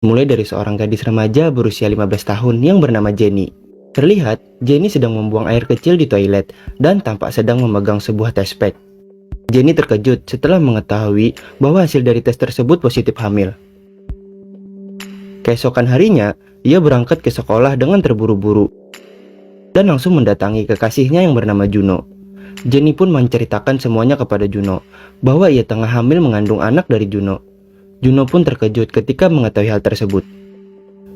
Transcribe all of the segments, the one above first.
Mulai dari seorang gadis remaja berusia 15 tahun yang bernama Jenny. Terlihat, Jenny sedang membuang air kecil di toilet dan tampak sedang memegang sebuah test pack. Jenny terkejut setelah mengetahui bahwa hasil dari tes tersebut positif hamil. Keesokan harinya, ia berangkat ke sekolah dengan terburu-buru dan langsung mendatangi kekasihnya yang bernama Juno. Jenny pun menceritakan semuanya kepada Juno, bahwa ia tengah hamil mengandung anak dari Juno. Juno pun terkejut ketika mengetahui hal tersebut.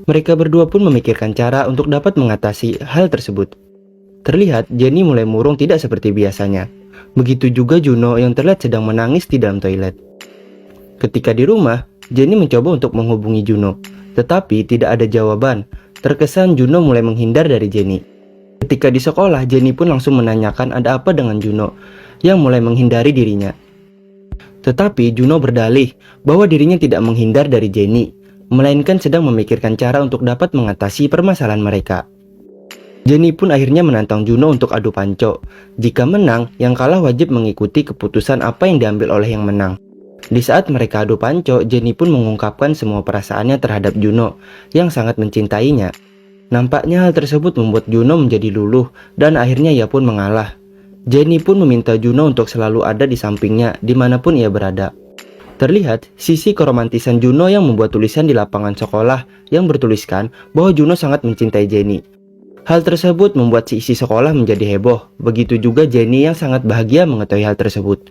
Mereka berdua pun memikirkan cara untuk dapat mengatasi hal tersebut. Terlihat Jenny mulai murung tidak seperti biasanya. Begitu juga Juno yang terlihat sedang menangis di dalam toilet. Ketika di rumah, Jenny mencoba untuk menghubungi Juno, tetapi tidak ada jawaban. Terkesan Juno mulai menghindar dari Jenny. Ketika di sekolah, Jenny pun langsung menanyakan ada apa dengan Juno yang mulai menghindari dirinya. Tetapi Juno berdalih bahwa dirinya tidak menghindar dari Jenny, melainkan sedang memikirkan cara untuk dapat mengatasi permasalahan mereka. Jenny pun akhirnya menantang Juno untuk adu panco. Jika menang, yang kalah wajib mengikuti keputusan apa yang diambil oleh yang menang. Di saat mereka adu panco, Jenny pun mengungkapkan semua perasaannya terhadap Juno yang sangat mencintainya. Nampaknya hal tersebut membuat Juno menjadi luluh dan akhirnya ia pun mengalah. Jenny pun meminta Juno untuk selalu ada di sampingnya dimanapun ia berada. Terlihat sisi keromantisan Juno yang membuat tulisan di lapangan sekolah yang bertuliskan bahwa Juno sangat mencintai Jenny. Hal tersebut membuat si isi sekolah menjadi heboh, begitu juga Jenny yang sangat bahagia mengetahui hal tersebut.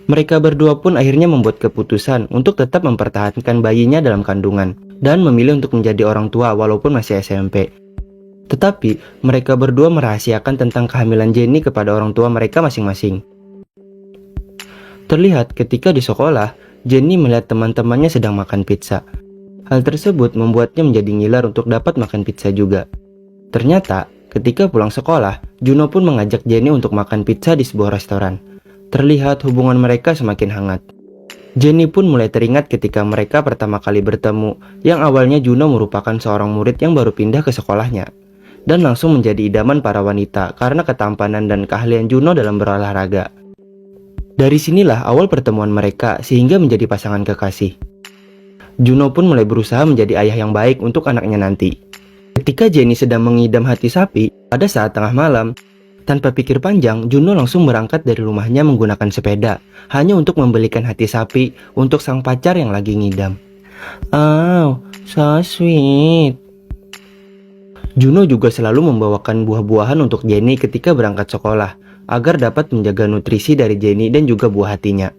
Mereka berdua pun akhirnya membuat keputusan untuk tetap mempertahankan bayinya dalam kandungan dan memilih untuk menjadi orang tua walaupun masih SMP. Tetapi mereka berdua merahasiakan tentang kehamilan Jenny kepada orang tua mereka masing-masing. Terlihat ketika di sekolah, Jenny melihat teman-temannya sedang makan pizza. Hal tersebut membuatnya menjadi ngiler untuk dapat makan pizza juga. Ternyata ketika pulang sekolah, Juno pun mengajak Jenny untuk makan pizza di sebuah restoran. Terlihat hubungan mereka semakin hangat. Jenny pun mulai teringat ketika mereka pertama kali bertemu, yang awalnya Juno merupakan seorang murid yang baru pindah ke sekolahnya dan langsung menjadi idaman para wanita karena ketampanan dan keahlian Juno dalam berolahraga. Dari sinilah awal pertemuan mereka sehingga menjadi pasangan kekasih. Juno pun mulai berusaha menjadi ayah yang baik untuk anaknya nanti. Ketika Jenny sedang mengidam hati sapi, pada saat tengah malam, tanpa pikir panjang, Juno langsung berangkat dari rumahnya menggunakan sepeda, hanya untuk membelikan hati sapi untuk sang pacar yang lagi ngidam. Oh, so sweet. Juno juga selalu membawakan buah-buahan untuk Jenny ketika berangkat sekolah, agar dapat menjaga nutrisi dari Jenny dan juga buah hatinya.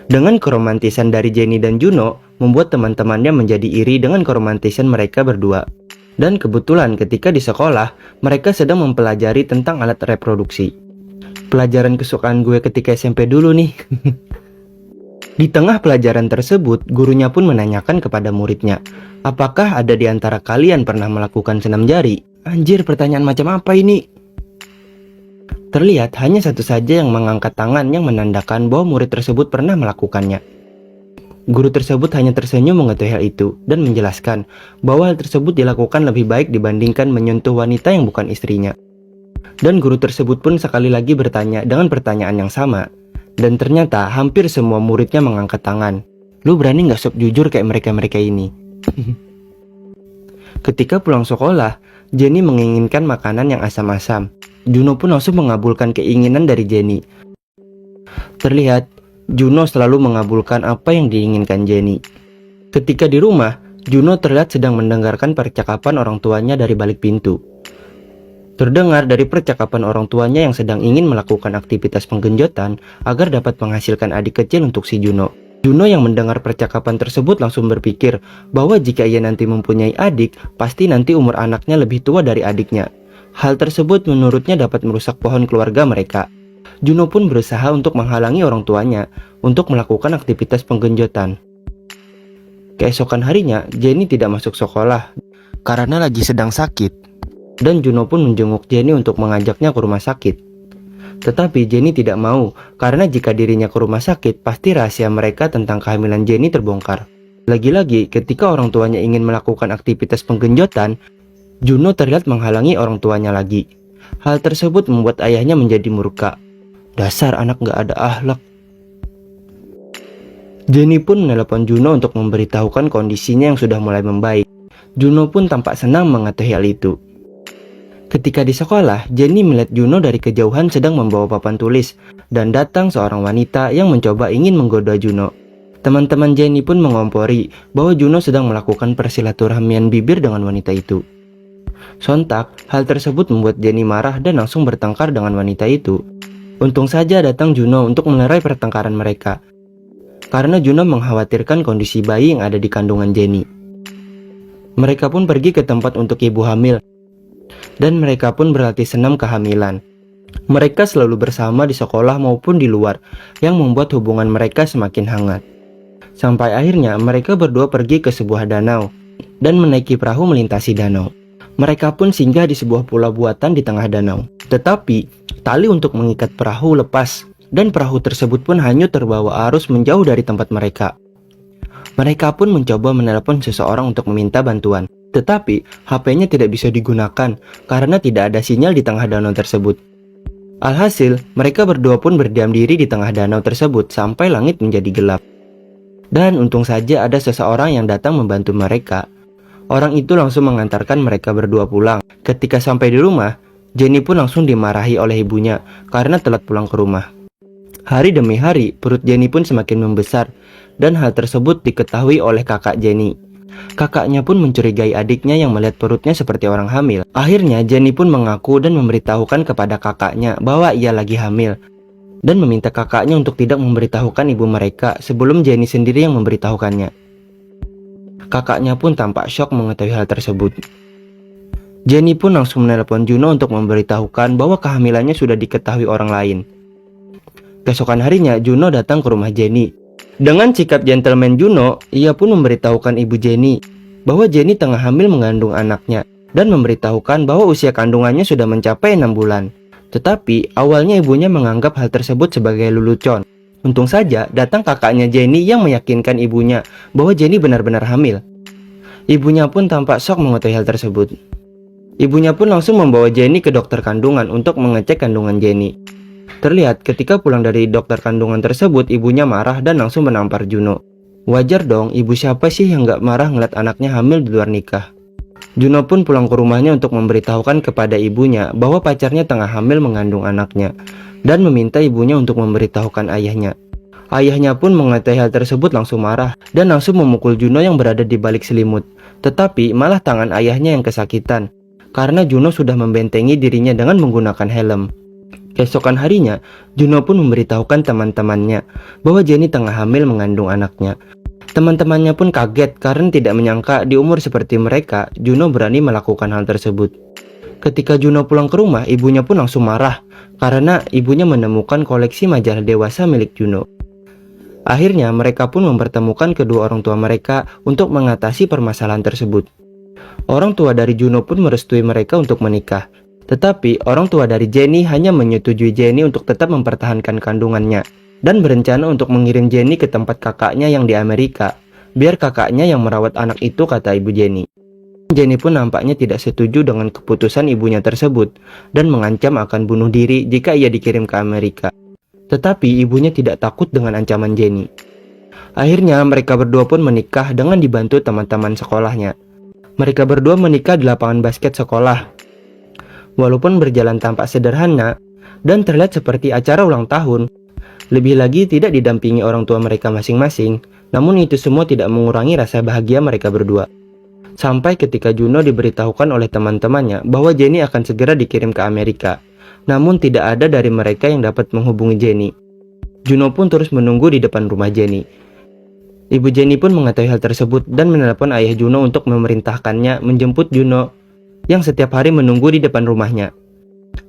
Dengan keromantisan dari Jenny dan Juno, membuat teman-temannya menjadi iri dengan keromantisan mereka berdua. Dan kebetulan ketika di sekolah, mereka sedang mempelajari tentang alat reproduksi. Pelajaran kesukaan gue ketika SMP dulu nih. Di tengah pelajaran tersebut, gurunya pun menanyakan kepada muridnya, apakah ada di antara kalian pernah melakukan senam jari? Anjir, pertanyaan macam apa ini? Terlihat hanya satu saja yang mengangkat tangan yang menandakan bahwa murid tersebut pernah melakukannya. Guru tersebut hanya tersenyum mengetahui hal itu dan menjelaskan bahwa hal tersebut dilakukan lebih baik dibandingkan menyentuh wanita yang bukan istrinya. Dan guru tersebut pun sekali lagi bertanya dengan pertanyaan yang sama. Dan ternyata hampir semua muridnya mengangkat tangan. Lu berani gak sob jujur kayak mereka-mereka ini? Ketika pulang sekolah, Jenny menginginkan makanan yang asam-asam. Juno pun langsung mengabulkan keinginan dari Jenny. Terlihat Juno selalu mengabulkan apa yang diinginkan Jenny. Ketika di rumah, Juno terlihat sedang mendengarkan percakapan orang tuanya dari balik pintu. Terdengar dari percakapan orang tuanya yang sedang ingin melakukan aktivitas penggenjotan agar dapat menghasilkan adik kecil untuk si Juno. Juno yang mendengar percakapan tersebut langsung berpikir bahwa jika ia nanti mempunyai adik, pasti nanti umur anaknya lebih tua dari adiknya. Hal tersebut menurutnya dapat merusak pohon keluarga mereka. Juno pun berusaha untuk menghalangi orang tuanya untuk melakukan aktivitas penggenjotan. Keesokan harinya, Jenny tidak masuk sekolah karena lagi sedang sakit. Dan Juno pun menjenguk Jenny untuk mengajaknya ke rumah sakit. Tetapi Jenny tidak mau, karena jika dirinya ke rumah sakit, pasti rahasia mereka tentang kehamilan Jenny terbongkar. Lagi-lagi, ketika orang tuanya ingin melakukan aktivitas penggenjotan, Juno terlihat menghalangi orang tuanya lagi. Hal tersebut membuat ayahnya menjadi murka. Dasar anak gak ada akhlak. Jenny pun menelepon Juno untuk memberitahukan kondisinya yang sudah mulai membaik. Juno pun tampak senang mengetahui hal itu. Ketika di sekolah, Jenny melihat Juno dari kejauhan sedang membawa papan tulis, dan datang seorang wanita yang mencoba ingin menggoda Juno. Teman-teman Jenny pun mengompori bahwa Juno sedang melakukan persilaturahmian bibir dengan wanita itu. Sontak, hal tersebut membuat Jenny marah dan langsung bertengkar dengan wanita itu. Untung saja datang Juno untuk melerai pertengkaran mereka, karena Juno mengkhawatirkan kondisi bayi yang ada di kandungan Jenny. Mereka pun pergi ke tempat untuk ibu hamil, dan mereka pun berlatih senam kehamilan. Mereka selalu bersama di sekolah maupun di luar, yang membuat hubungan mereka semakin hangat. Sampai akhirnya mereka berdua pergi ke sebuah danau, dan menaiki perahu melintasi danau. Mereka pun singgah di sebuah pulau buatan di tengah danau. Tetapi, tali untuk mengikat perahu lepas, dan perahu tersebut pun hanyut terbawa arus menjauh dari tempat mereka. Mereka pun mencoba menelepon seseorang untuk meminta bantuan. Tetapi, HP-nya tidak bisa digunakan karena tidak ada sinyal di tengah danau tersebut. Alhasil, mereka berdua pun berdiam diri di tengah danau tersebut sampai langit menjadi gelap. Dan untung saja ada seseorang yang datang membantu mereka. Orang itu langsung mengantarkan mereka berdua pulang. Ketika sampai di rumah, Jenny pun langsung dimarahi oleh ibunya karena telat pulang ke rumah. Hari demi hari, perut Jenny pun semakin membesar, dan hal tersebut diketahui oleh kakak Jenny. Kakaknya pun mencurigai adiknya yang melihat perutnya seperti orang hamil. Akhirnya Jenny pun mengaku dan memberitahukan kepada kakaknya bahwa ia lagi hamil, dan meminta kakaknya untuk tidak memberitahukan ibu mereka sebelum Jenny sendiri yang memberitahukannya. Kakaknya pun tampak syok mengetahui hal tersebut. Jenny pun langsung menelepon Juno untuk memberitahukan bahwa kehamilannya sudah diketahui orang lain. Keesokan harinya Juno datang ke rumah Jenny. Dengan sikap gentleman Juno, ia pun memberitahukan ibu Jenny bahwa Jenny tengah hamil mengandung anaknya, dan memberitahukan bahwa usia kandungannya sudah mencapai 6 bulan. Tetapi awalnya ibunya menganggap hal tersebut sebagai lelucon. Untung saja datang kakaknya Jenny yang meyakinkan ibunya bahwa Jenny benar-benar hamil. Ibunya pun tampak syok mengetahui hal tersebut. Ibunya pun langsung membawa Jenny ke dokter kandungan untuk mengecek kandungan Jenny. Terlihat ketika pulang dari dokter kandungan tersebut, ibunya marah dan langsung menampar Juno. Wajar dong, ibu siapa sih yang gak marah ngeliat anaknya hamil di luar nikah. Juno pun pulang ke rumahnya untuk memberitahukan kepada ibunya bahwa pacarnya tengah hamil mengandung anaknya, dan meminta ibunya untuk memberitahukan ayahnya. Ayahnya pun mengetahui hal tersebut langsung marah dan langsung memukul Juno yang berada di balik selimut. Tetapi malah tangan ayahnya yang kesakitan, karena Juno sudah membentengi dirinya dengan menggunakan helm. Keesokan harinya, Juno pun memberitahukan teman-temannya bahwa Jenny tengah hamil mengandung anaknya. Teman-temannya pun kaget karena tidak menyangka di umur seperti mereka, Juno berani melakukan hal tersebut. Ketika Juno pulang ke rumah, ibunya pun langsung marah karena ibunya menemukan koleksi majalah dewasa milik Juno. Akhirnya mereka pun mempertemukan kedua orang tua mereka untuk mengatasi permasalahan tersebut. Orang tua dari Juno pun merestui mereka untuk menikah. Tetapi orang tua dari Jenny hanya menyetujui Jenny untuk tetap mempertahankan kandungannya, dan berencana untuk mengirim Jenny ke tempat kakaknya yang di Amerika, biar kakaknya yang merawat anak itu, kata ibu Jenny. Jenny pun nampaknya tidak setuju dengan keputusan ibunya tersebut, dan mengancam akan bunuh diri jika ia dikirim ke Amerika. Tetapi ibunya tidak takut dengan ancaman Jenny. Akhirnya mereka berdua pun menikah dengan dibantu teman-teman sekolahnya. Mereka berdua menikah di lapangan basket sekolah. Walaupun berjalan tampak sederhana dan terlihat seperti acara ulang tahun, lebih lagi tidak didampingi orang tua mereka masing-masing, namun itu semua tidak mengurangi rasa bahagia mereka berdua. Sampai ketika Juno diberitahukan oleh teman-temannya bahwa Jenny akan segera dikirim ke Amerika, namun tidak ada dari mereka yang dapat menghubungi Jenny. Juno pun terus menunggu di depan rumah Jenny. Ibu Jenny pun mengetahui hal tersebut dan menelepon ayah Juno untuk memerintahkannya menjemput Juno yang setiap hari menunggu di depan rumahnya.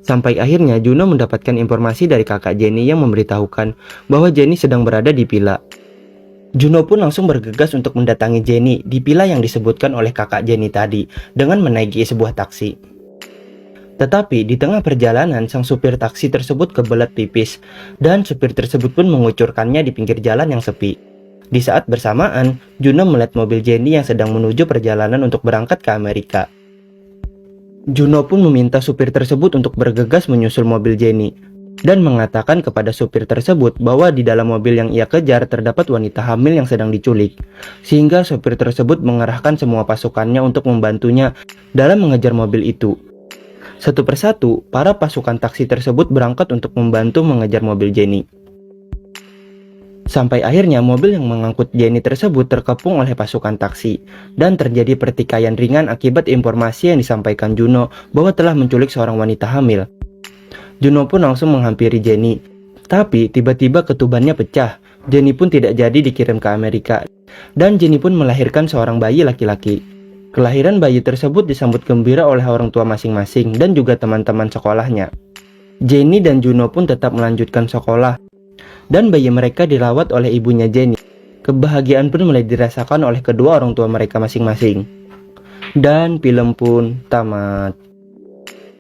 Sampai akhirnya Juno mendapatkan informasi dari kakak Jenny yang memberitahukan bahwa Jenny sedang berada di villa. Juno pun langsung bergegas untuk mendatangi Jenny di villa yang disebutkan oleh kakak Jenny tadi dengan menaiki sebuah taksi. Tetapi di tengah perjalanan sang supir taksi tersebut kebelet pipis, dan supir tersebut pun mengucurkannya di pinggir jalan yang sepi. Di saat bersamaan, Juno melihat mobil Jenny yang sedang menuju perjalanan untuk berangkat ke Amerika. Juno pun meminta supir tersebut untuk bergegas menyusul mobil Jenny. dan mengatakan kepada supir tersebut bahwa di dalam mobil yang ia kejar terdapat wanita hamil yang sedang diculik. Sehingga supir tersebut mengerahkan semua pasukannya untuk membantunya dalam mengejar mobil itu. Satu persatu, para pasukan taksi tersebut berangkat untuk membantu mengejar mobil Jenny. Sampai akhirnya mobil yang mengangkut Jenny tersebut terkepung oleh pasukan taksi, dan terjadi pertikaian ringan akibat informasi yang disampaikan Juno bahwa telah menculik seorang wanita hamil. Juno pun langsung menghampiri Jenny, tapi tiba-tiba ketubannya pecah. Jenny pun tidak jadi dikirim ke Amerika, dan Jenny pun melahirkan seorang bayi laki-laki. Kelahiran bayi tersebut disambut gembira oleh orang tua masing-masing dan juga teman-teman sekolahnya. Jenny dan Juno pun tetap melanjutkan sekolah, dan bayi mereka dirawat oleh ibunya Jenny. Kebahagiaan pun mulai dirasakan oleh kedua orang tua mereka masing-masing. Dan film pun tamat.